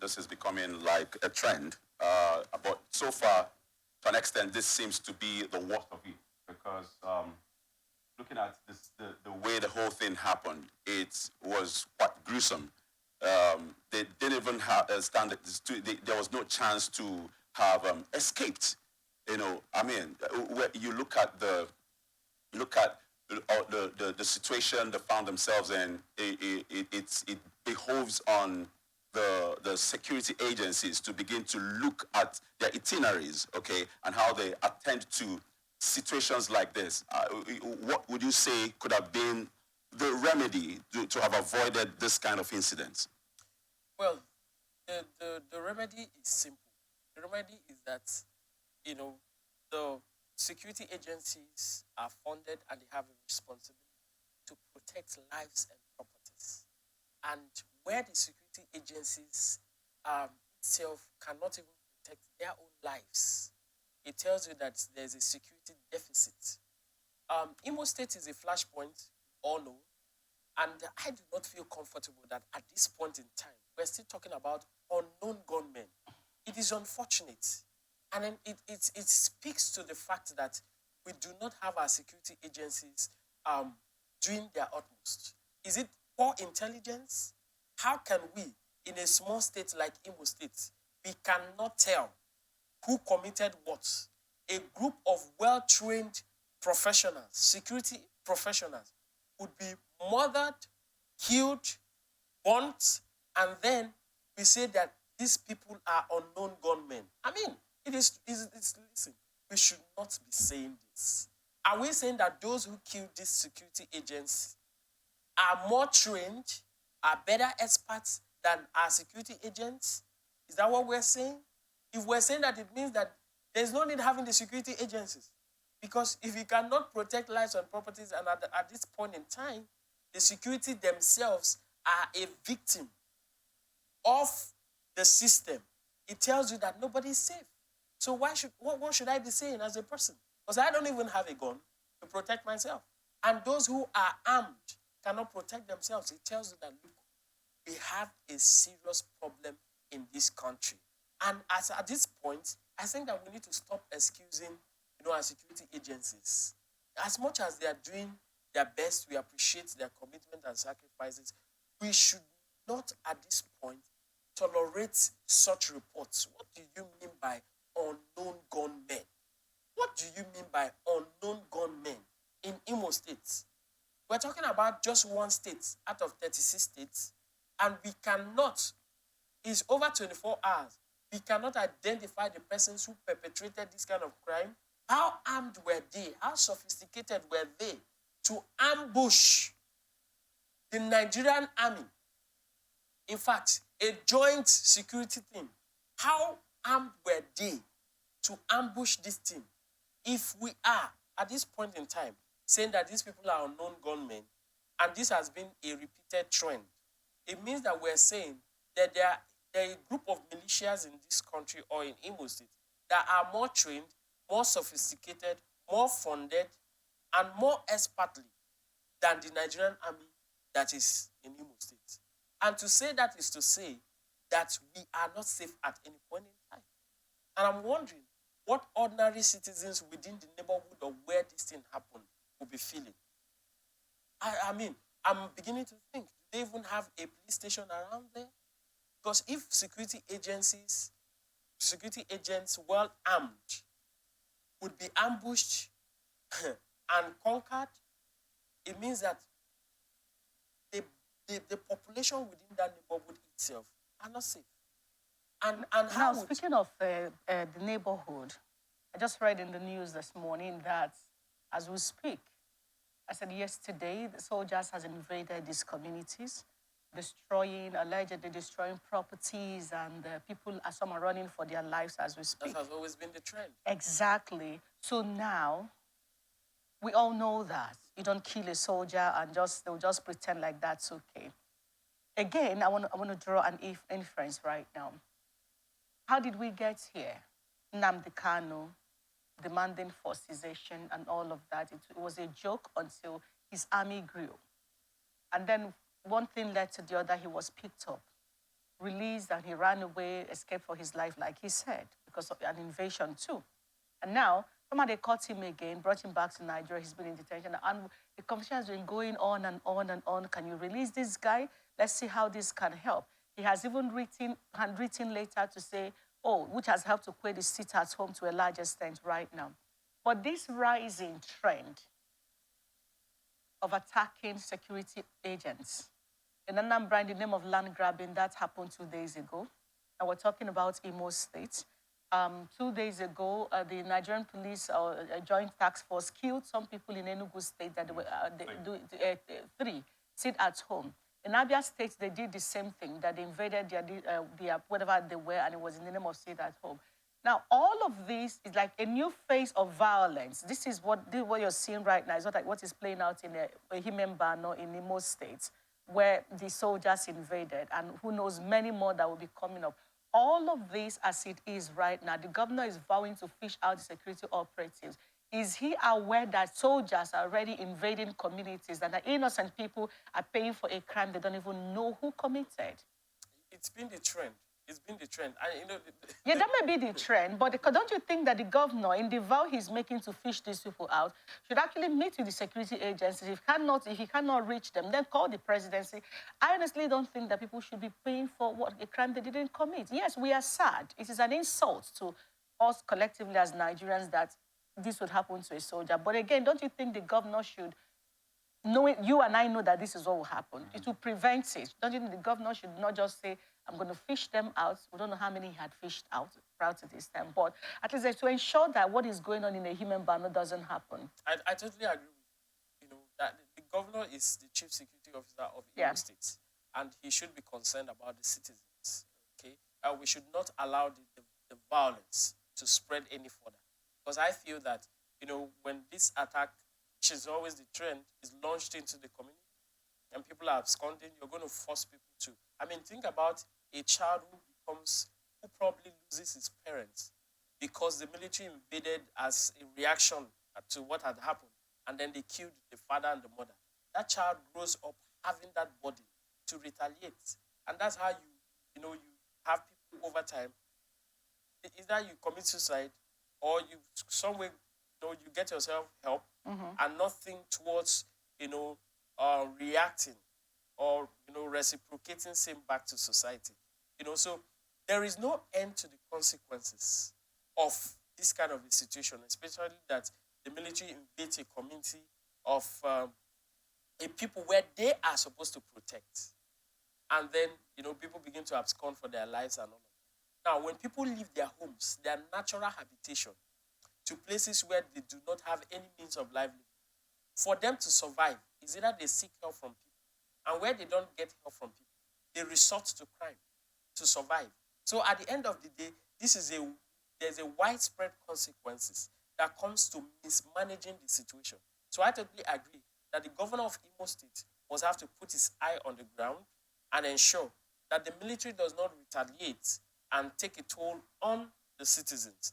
this is becoming like a trend. But so far, to an extent, this seems to be the worst of it because looking at this, the way the whole thing happened, it was quite gruesome. They didn't even have stand. There was no chance to have escaped. You know, I mean, where you look at the situation they found themselves in. It behoves on the security agencies to begin to look at their itineraries, okay, and how they attend to situations like this. What would you say could have been the remedy to have avoided this kind of incidents? Well, the remedy is simple. The remedy is that, you know, the security agencies are funded and they have a responsibility to protect lives and properties. And where the security agencies itself cannot even protect their own lives, it tells you that there's a security deficit. Imo State is a flashpoint, all know, and I do not feel comfortable that at this point in time, we're still talking about unknown gunmen. It is unfortunate. And then it speaks to the fact that we do not have our security agencies doing their utmost. Is it poor intelligence? How can we, in a small state like Imo State, we cannot tell who committed what? A group of well-trained professionals, security professionals, would be murdered, killed, burnt, and then we say that these people are unknown gunmen. I mean, listen, we should not be saying this. Are we saying that those who killed these security agents are more trained, are better experts than our security agents? Is that what we're saying? If we're saying that, it means that there's no need having the security agencies. Because if you cannot protect lives and properties, and at this point in time, the security themselves are a victim of the system, it tells you that nobody is safe. So what should I be saying as a person? Because I don't even have a gun to protect myself. And those who are armed cannot protect themselves. It tells you that, look, we have a serious problem in this country. And at this point, I think that we need to stop excusing, our security agencies. As much as they are doing their best, we appreciate their commitment and sacrifices. We should not, at this point, tolerate such reports. What do you mean by unknown gunmen? What do you mean by unknown gunmen in Imo State? We're talking about just one state out of 36 states, and we cannot, it's over 24 hours, we cannot identify the persons who perpetrated this kind of crime. How armed were they? How sophisticated were they to ambush the Nigerian army? In fact, a joint security team. How armed were they to ambush this team? If we are, at this point in time, saying that these people are unknown gunmen, and this has been a repeated trend, it means that we're saying that there are a group of militias in this country or in Imo State that are more trained, more sophisticated, more funded, and more expertly than the Nigerian army that is in Imo State. And to say that is to say that we are not safe at any point in time. And I'm wondering what ordinary citizens within the neighborhood of where this thing happened will be feeling. I mean, I'm beginning to think, do they even have a police station around there? Because if security agents well armed would be ambushed and conquered, it means that the population within that neighborhood itself are not safe. And how now, speaking of the neighborhood, I just read in the news this morning that as we speak, I said yesterday, the soldiers has invaded these communities, allegedly destroying properties, and some are running for their lives as we speak. That has always been the trend. Exactly. So now, we all know that you don't kill a soldier and they'll just pretend like that's okay. Again, I want to draw an inference right now. How did we get here? Nnamdi Kanu demanding for cessation and all of that. It was a joke until his army grew. And then one thing led to the other, he was picked up. released and he ran away, escaped for his life, like he said, because of an invasion too. And now, somehow they caught him again, brought him back to Nigeria. He's been in detention. And the conversation has been going on and on and on. Can you release this guy? Let's see how this can help. He has even handwritten later to say, oh, which has helped to quell the sit at home to a large extent right now. But this rising trend of attacking security agents in Anambra in the name of land grabbing, that happened 2 days ago. And we're talking about Imo State. 2 days ago, the Nigerian police joint task force killed some people in Enugu State that they were three sit at home. In Abia State, they did the same thing, that they invaded their whatever they were, and it was in the name of sit at home. Now, all of this is like a new phase of violence. This is what you're seeing right now. It's not like what is playing out in Himembano in Imo State, where the soldiers invaded, and who knows, many more that will be coming up. All of this as it is right now, the governor is vowing to fish out the security operatives. Is he aware that soldiers are already invading communities and that innocent people are paying for a crime they don't even know who committed? It's been the trend. It's been the trend. And, yeah, that may be the trend, but don't you think that the governor, in the vow he's making to fish these people out, should actually meet with the security agencies? If he cannot reach them, then call the presidency. I honestly don't think that people should be paying for a crime they didn't commit. Yes, we are sad. It is an insult to us collectively as Nigerians that this would happen to a soldier. But again, don't you think the governor should, knowing you and I know that this is what will happen, it will prevent it? Don't you think the governor should not just say, I'm going to fish them out? We don't know how many he had fished out prior to this time, but at least to ensure that what is going on in a human banner doesn't happen. I totally agree with you. That the governor is the chief security officer of Imo State, and he should be concerned about the citizens. Okay, we should not allow the violence to spread any further, because I feel that when this attack, which is always the trend, is launched into the community, and people are absconding, you're going to force people to. I mean, think about a child who probably loses his parents because the military invaded as a reaction to what had happened, and then they killed the father and the mother. That child grows up having that body to retaliate, and that's how you have people over time. Either you commit suicide, or you some way you get yourself help, and not think towards reacting or reciprocating same back to society. So there is no end to the consequences of this kind of a situation, especially that the military invades a community of a people where they are supposed to protect, and then people begin to abscond for their lives and all of that. Now, when people leave their homes, their natural habitation, to places where they do not have any means of livelihood, for them to survive, is either they seek help from people, and where they don't get help from people, they resort to crime to survive. So at the end of the day, there's a widespread consequences that comes to mismanaging the situation. So I totally agree that the governor of Imo State must have to put his eye on the ground and ensure that the military does not retaliate and take a toll on the citizens.